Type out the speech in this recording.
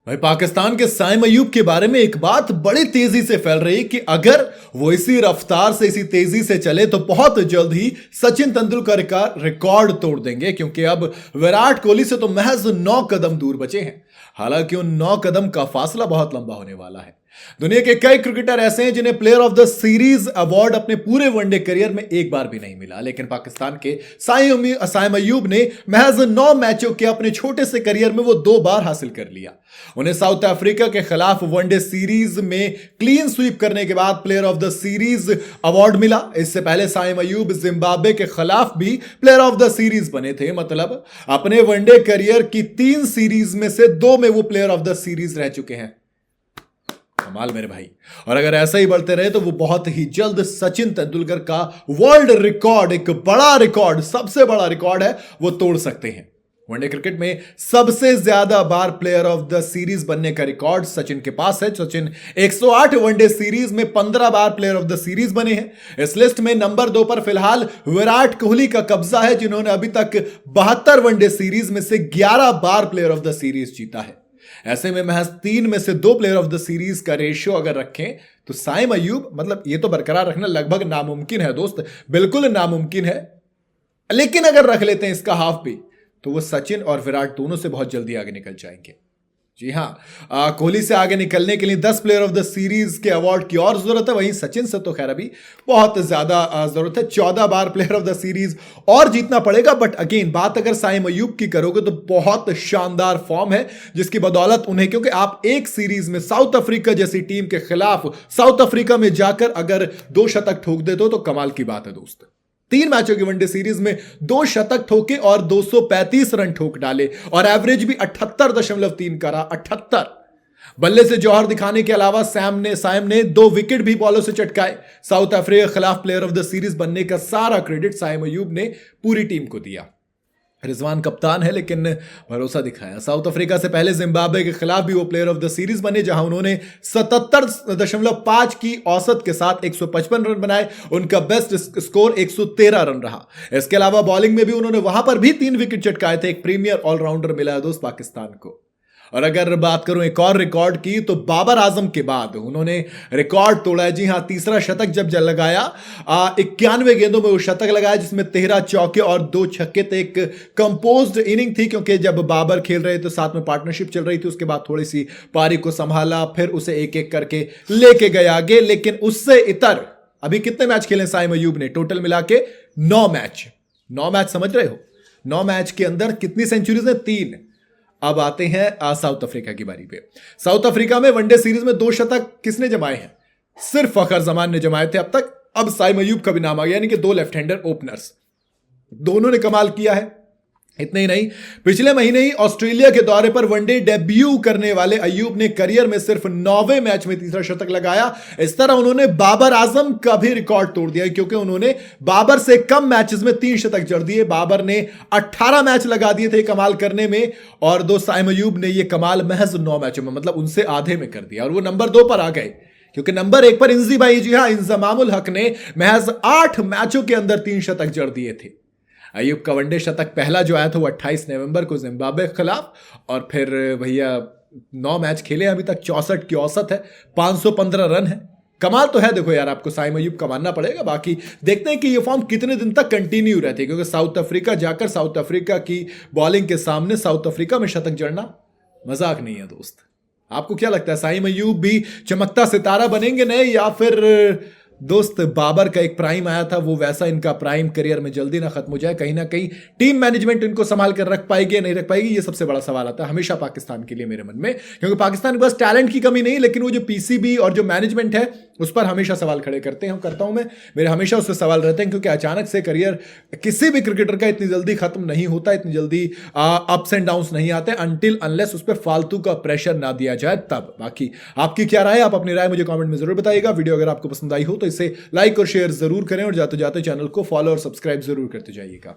भाई पाकिस्तान के साइम अयूब के बारे में एक बात बड़ी तेजी से फैल रही कि अगर वो इसी रफ्तार से इसी तेजी से चले तो बहुत जल्द ही सचिन तेंदुलकर का रिकॉर्ड तोड़ देंगे, क्योंकि अब विराट कोहली से तो महज 9 कदम दूर बचे हैं। हालांकि उन 9 कदम का फासला बहुत लंबा होने वाला है। दुनिया के कई क्रिकेटर ऐसे हैं जिन्हें player of the series award अपने पूरे वनडे करियर में एक बार भी नहीं मिला, लेकिन पाकिस्तान के साइम अयूब ने महज 9 मैचों के अपने छोटे से करियर में वो 2 बार हासिल कर लिया। उन्हें साउथ अफ्रीका के खिलाफ वनडे सीरीज में क्लीन स्वीप करने के बाद player of the series award मिला। इससे पहले साइम अयूब जिम्बाब्वे के खिलाफ भी प्लेयर ऑफ द सीरीज बने थे। मतलब अपने वनडे करियर की 3 सीरीज में से 2 में वो प्लेयर ऑफ द सीरीज रह चुके हैं। कमाल मेरे भाई। और अगर ऐसा ही बढ़ते रहे तो वो बहुत ही जल्द सचिन तेंदुलकर का वर्ल्ड रिकॉर्ड, एक बड़ा रिकॉर्ड, सबसे बड़ा रिकॉर्ड है, वो तोड़ सकते हैं। वनडे क्रिकेट में सबसे ज्यादा बार प्लेयर ऑफ द सीरीज बनने का रिकॉर्ड सचिन के पास है। सचिन 108 वनडे सीरीज में 15 बार प्लेयर ऑफ द सीरीज बने हैं। इस लिस्ट में नंबर 2 पर फिलहाल विराट कोहली का कब्जा है, जिन्होंने अभी तक 72 वनडे सीरीज में से 11 बार प्लेयर ऑफ द सीरीज जीता है। ऐसे में महज 3 में से 2 प्लेयर ऑफ द सीरीज का रेशियो अगर रखें तो साइम अयूब, मतलब ये तो बरकरार रखना लगभग नामुमकिन है दोस्त, बिल्कुल नामुमकिन है। लेकिन अगर रख लेते हैं इसका हाफ भी तो वो सचिन और विराट दोनों से बहुत जल्दी आगे निकल जाएंगे। जी हां, कोहली से आगे निकलने के लिए 10 प्लेयर ऑफ द सीरीज के अवार्ड की और जरूरत है। वहीं सचिन से तो खैर अभी बहुत ज्यादा जरूरत है। 14 बार प्लेयर ऑफ द सीरीज और जीतना पड़ेगा। बट अगेन बात अगर साइम अयूब की करोगे तो बहुत शानदार फॉर्म है जिसकी बदौलत उन्हें, क्योंकि आप एक सीरीज में साउथ अफ्रीका जैसी टीम के खिलाफ साउथ अफ्रीका में जाकर अगर 2 शतक ठोक देते हो तो कमाल की बात है दोस्त। 3 मैचों की वनडे सीरीज में 2 शतक ठोके और 235 रन ठोक डाले और एवरेज भी 78.3 करा। 78 बल्ले से जौहर दिखाने के अलावा साइम ने 2 विकेट भी बॉलों से चटकाए। साउथ अफ्रीका के खिलाफ प्लेयर ऑफ द सीरीज बनने का सारा क्रेडिट साइम अयूब ने पूरी टीम को दिया। रिजवान कप्तान है लेकिन भरोसा दिखाया। साउथ अफ्रीका से पहले जिम्बाब्वे के खिलाफ भी वो प्लेयर ऑफ द सीरीज बने, जहां उन्होंने 77.5 की औसत के साथ 155 रन बनाए। उनका बेस्ट स्कोर 113 रन रहा। इसके अलावा बॉलिंग में भी उन्होंने वहां पर भी 3 विकेट चटकाए थे। एक प्रीमियर ऑलराउंडर मिला है दोस्त पाकिस्तान को। और अगर बात करूं एक और रिकॉर्ड की तो बाबर आजम के बाद उन्होंने रिकॉर्ड तोड़ा है। जी हां, तीसरा शतक जब लगाया 91 गेंदों में वो शतक लगाया, जिसमें 13 चौके और 2 छक्के थे। एक कंपोज्ड इनिंग थी, क्योंकि जब बाबर खेल रहे थे साथ में पार्टनरशिप चल रही थी। उसके बाद थोड़ी सी पारी को संभाला, फिर उसे एक एक करके लेके गए आगे। लेकिन उससे इतर अभी कितने मैच खेले साइम अयूब ने? टोटल मिला के 9 मैच। 9 मैच समझ रहे हो? 9 मैच के अंदर कितनी सेंचुरीज है? 3। अब आते हैं साउथ अफ्रीका की बारी पे। साउथ अफ्रीका में वनडे सीरीज में 2 शतक किसने जमाए हैं? सिर्फ फखर जमान ने जमाए थे अब तक। अब साइम अयूब का भी नाम आ गया, यानी कि 2 लेफ्ट हैंडर ओपनर्स, दोनों ने कमाल किया है। इतना ही नहीं, पिछले महीने ही ऑस्ट्रेलिया के दौरे पर वनडे डेब्यू करने वाले अयूब ने करियर में सिर्फ 9वें मैच में तीसरा शतक लगाया। इस तरह उन्होंने बाबर आजम का भी रिकॉर्ड तोड़ दिया, क्योंकि उन्होंने बाबर से कम मैचेस में 3 शतक जड़ दिए। बाबर ने 18 मैच लगा दिए थे कमाल करने में, और साइम अयूब ने यह कमाल महज 9 मैचों में, मतलब उनसे आधे में कर दिया। और वो नंबर 2 पर आ गए, क्योंकि नंबर 1 पर इंजी भाई, जी हां, इंजमामुल हक ने महज 8 मैचों के अंदर 3 शतक जड़ दिए थे। अयूब का वनडे शतक पहला जो आया था वो 28 नवंबर को जिम्बाब्वे के खिलाफ, और फिर भैया 9 मैच खेले अभी तक, 64 की औसत है, 515 रन है। कमाल तो है। देखो यार, आपको साइम अयूब का मानना पड़ेगा। बाकी देखते हैं कि ये फॉर्म कितने दिन तक कंटिन्यू रहती है, क्योंकि साउथ अफ्रीका जाकर साउथ अफ्रीका की बॉलिंग के सामने साउथ अफ्रीका में शतक जड़ना मजाक नहीं है दोस्त। आपको क्या लगता है, साइम अयूब भी चमकता सितारा बनेंगे नए, या फिर दोस्त बाबर का एक प्राइम आया था वो वैसा इनका प्राइम करियर में जल्दी ना खत्म हो जाए? कहीं ना कहीं टीम मैनेजमेंट इनको संभाल कर रख पाएगी या नहीं रख पाएगी, ये सबसे बड़ा सवाल आता है हमेशा पाकिस्तान के लिए मेरे मन में। क्योंकि पाकिस्तान के पास टैलेंट की कमी नहीं, लेकिन वो जो पीसीबी और जो मैनेजमेंट है उस पर हमेशा सवाल खड़े करता हूं मैं। मेरे हमेशा उससे सवाल रहते हैं, क्योंकि अचानक से करियर किसी भी क्रिकेटर का इतनी जल्दी खत्म नहीं होता, इतनी जल्दी अप्स एंड डाउन्स नहीं आते अनटिल अनलेस उस पर फालतू का प्रेशर ना दिया जाए तब। बाकी आपकी क्या राय है? आप अपनी राय मुझे कमेंट में जरूर बताइएगा। वीडियो अगर आपको पसंद आई हो तो इसे लाइक और शेयर जरूर करें, और जाते जाते चैनल को फॉलो और सब्सक्राइब जरूर करते जाइएगा।